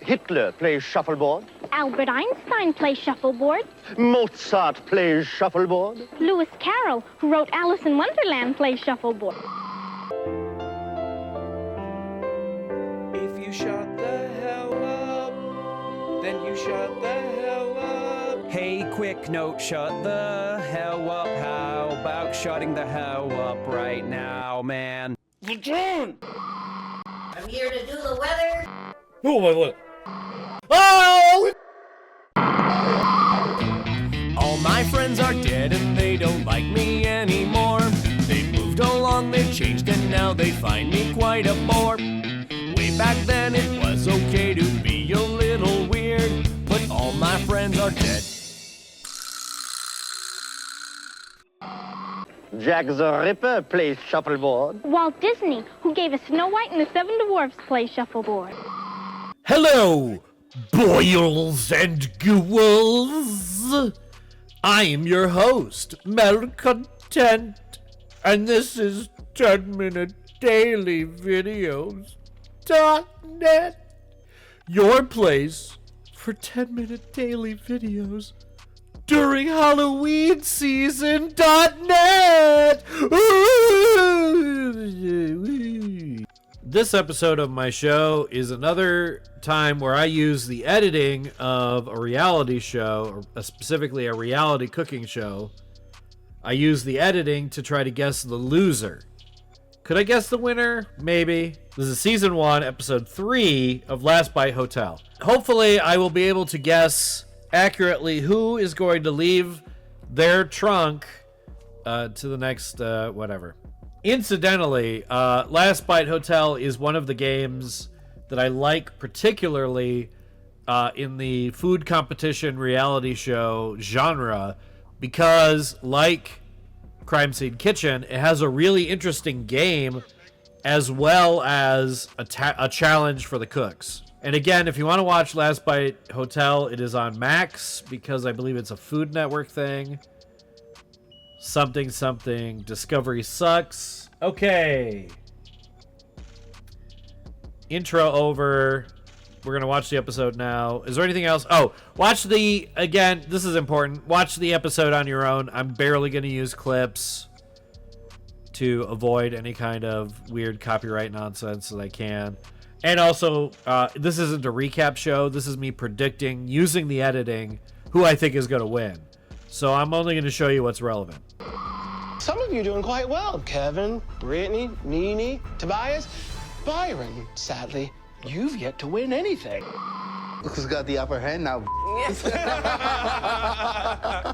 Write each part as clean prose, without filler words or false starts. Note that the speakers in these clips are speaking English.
Hitler plays shuffleboard. Albert Einstein plays shuffleboard. Mozart plays shuffleboard. Lewis Carroll, who wrote Alice in Wonderland, plays shuffleboard. If you shut the hell up, then you shut the hell up. Hey, quick note, shut the hell up. How about shutting the hell up right now, man? I'm here to do the weather. Oh, my Lord. Oh! All my friends are dead and they don't like me anymore. They've moved along, they've changed, and now they find me quite a bore. Way back then it was okay to be a little weird, but all my friends are dead. Jack the Ripper plays shuffleboard. Walt Disney, who gave us Snow White and the Seven Dwarfs, plays shuffleboard. Hello, boils and ghouls. I am your host, Malcontent, and this is 10-Minute Daily Videos.net, your place for 10-minute daily videos during Halloween season.net. This episode of my show is another time where I use the editing of a reality show, or specifically a reality cooking show. I use the editing to try to guess the loser. Could I guess the winner? Maybe. This is season 1, episode 3 of Last Bite Hotel. Hopefully I will be able to guess accurately who is going to leave their trunk to the next whatever. Incidentally, Last Bite Hotel is one of the games that I like particularly in the food competition reality show genre, because like Crime Scene Kitchen, it has a really interesting game as well as a challenge for the cooks. And again, if you want to watch Last Bite Hotel, it is on Max, because I believe it's a Food Network thing. Something, Discovery sucks. Okay. Intro over. We're going to watch the episode now. Is there anything else? Oh, again, this is important. Watch the episode on your own. I'm barely going to use clips to avoid any kind of weird copyright nonsense that I can. And also, this isn't a recap show. This is me predicting, using the editing, who I think is going to win. So I'm only going to show you what's relevant. Some of you are doing quite well. Kevin, Brittany, Nene, Tobias, Byron. Sadly, you've yet to win anything. Look who's got the upper hand now.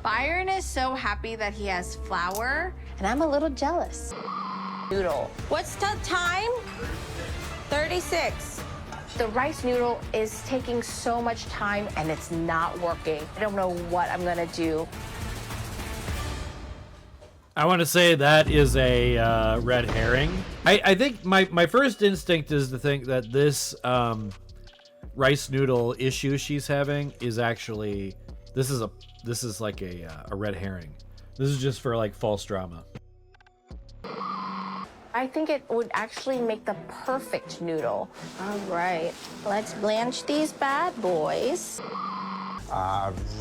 Byron is so happy that he has flour, and I'm a little jealous. Noodle. What's the time? 36. The rice noodle is taking so much time, and it's not working. I don't know what I'm gonna do. I want to say that is a red herring. I think my first instinct is to think that this rice noodle issue she's having is actually this is like a red herring. This is just for like false drama. I think it would actually make the perfect noodle. All right, let's blanch these bad boys.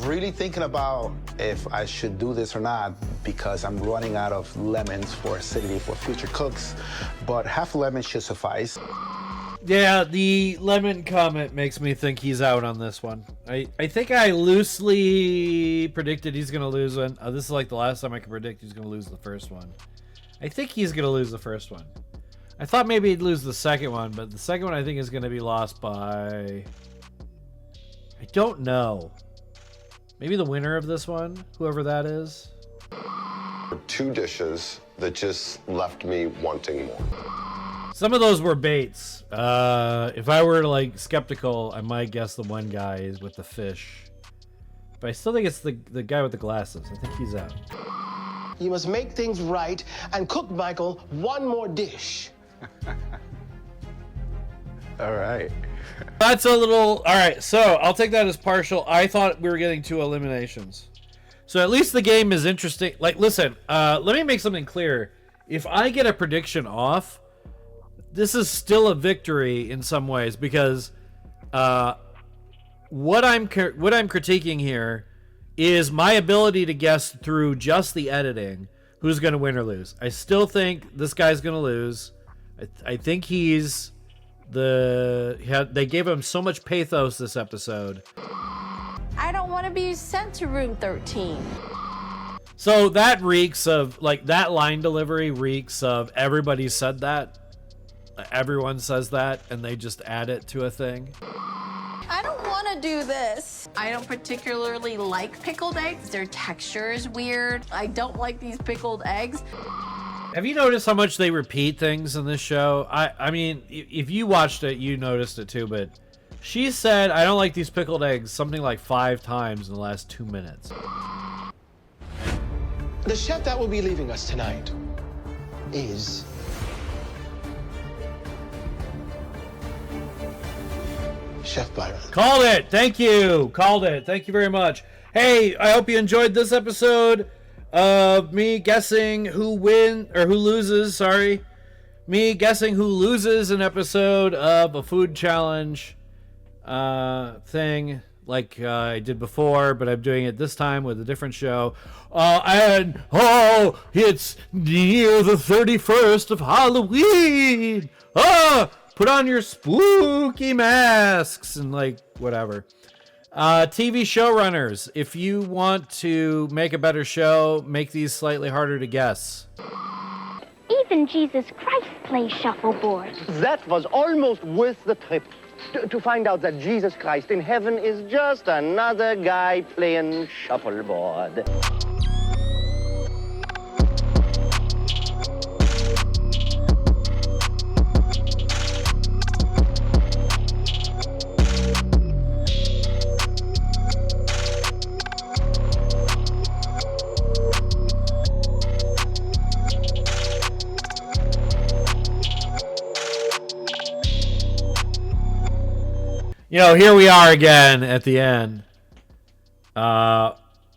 Really thinking about if I should do this or not, because I'm running out of lemons for acidity for future cooks, but half a lemon should suffice. Yeah, the lemon comment makes me think he's out on this one. I think I loosely predicted he's going to lose one. This is like the last time I could predict he's going to lose the first one. I think he's going to lose the first one. I thought maybe he'd lose the second one, but the second one I think is going to be lost by... I don't know. Maybe the winner of this one, whoever that is. 2 dishes that just left me wanting more. Some of those were baits. If I were like skeptical, I might guess the one guy is with the fish. But I still think it's the guy with the glasses. I think he's out. You must make things right and cook Michael one more dish. All right. That's a little... All right, so I'll take that as partial. I thought we were getting 2 eliminations. So at least the game is interesting. Like, listen, let me make something clear. If I get a prediction off, this is still a victory in some ways, because what I'm critiquing here is my ability to guess through just the editing who's going to win or lose. I still think this guy's going to lose. I think he's they gave him so much pathos this episode. I don't want to be sent to room 13. So that reeks of, like, that line delivery reeks of everybody said that. Everyone says that, and they just add it to a thing. I don't want to do this. I don't particularly like pickled eggs. Their texture is weird. I don't like these pickled eggs. Have you noticed how much they repeat things in this show? I mean, if you watched it, you noticed it too, but she said, I don't like these pickled eggs, something like 5 times in the last 2 minutes. The chef that will be leaving us tonight is Chef Byron. Called it. Thank you. Called it. Thank you very much. Hey, I hope you enjoyed this episode of me guessing who loses. Sorry. Me guessing who loses an episode of a food challenge thing like I did before, but I'm doing it this time with a different show. It's near the 31st of Halloween. Put on your spooky masks and, like, whatever. TV showrunners, if you want to make a better show, make these slightly harder to guess. Even Jesus Christ plays shuffleboard. That was almost worth the trip. To find out that Jesus Christ in heaven is just another guy playing shuffleboard. You know, here we are again at the end.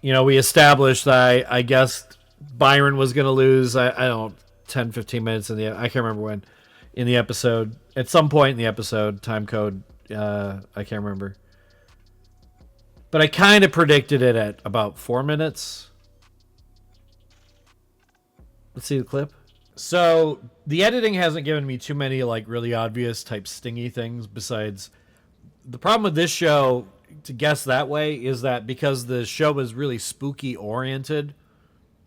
We established that I guessed Byron was going to lose, 10, 15 minutes in the, I can't remember when, in the episode. At some point in the episode, time code, I can't remember. But I kind of predicted it at about 4 minutes. Let's see the clip. So, the editing hasn't given me too many, like, really obvious type stingy things besides... The problem with this show, to guess that way, is that because the show is really spooky oriented,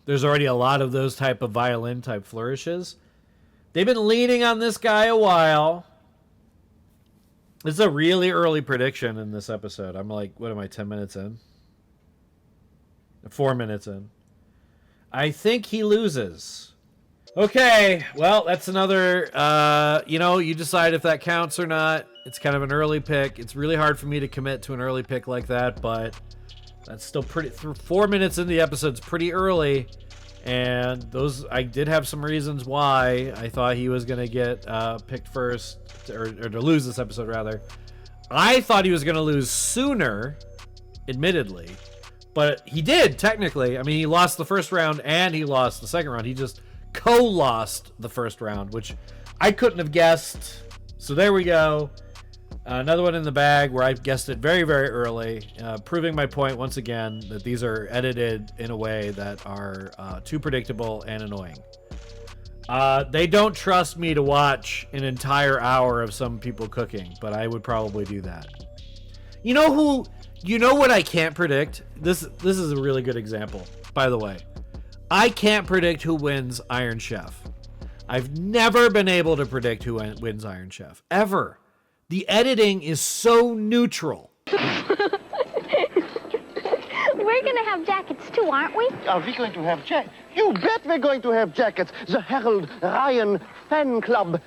there's already a lot of those type of violin type flourishes. They've been leaning on this guy a while. This is a really early prediction in this episode. I'm like, what am I, 10 minutes in? 4 minutes in. I think he loses. Okay, well, that's another, you decide if that counts or not. It's kind of an early pick. It's really hard for me to commit to an early pick like that, but that's still pretty, 4 minutes into the episode's pretty early, and I did have some reasons why I thought he was going to get picked first, or to lose this episode, rather. I thought he was going to lose sooner, admittedly, but he did, technically. I mean, he lost the first round, and he lost the second round. He just co-lost the first round, which I couldn't have guessed. So there we go. Another one in the bag where I guessed it very, very early, proving my point once again that these are edited in a way that are too predictable and annoying. They don't trust me to watch an entire hour of some people cooking, but I would probably do that. You know what I can't predict? This is a really good example, by the way. I can't predict who wins Iron Chef. I've never been able to predict who wins Iron Chef, ever. The editing is so neutral. We're gonna have jackets too, aren't we? Are we going to have jackets? You bet we're going to have jackets. The Harold Ryan Fan Club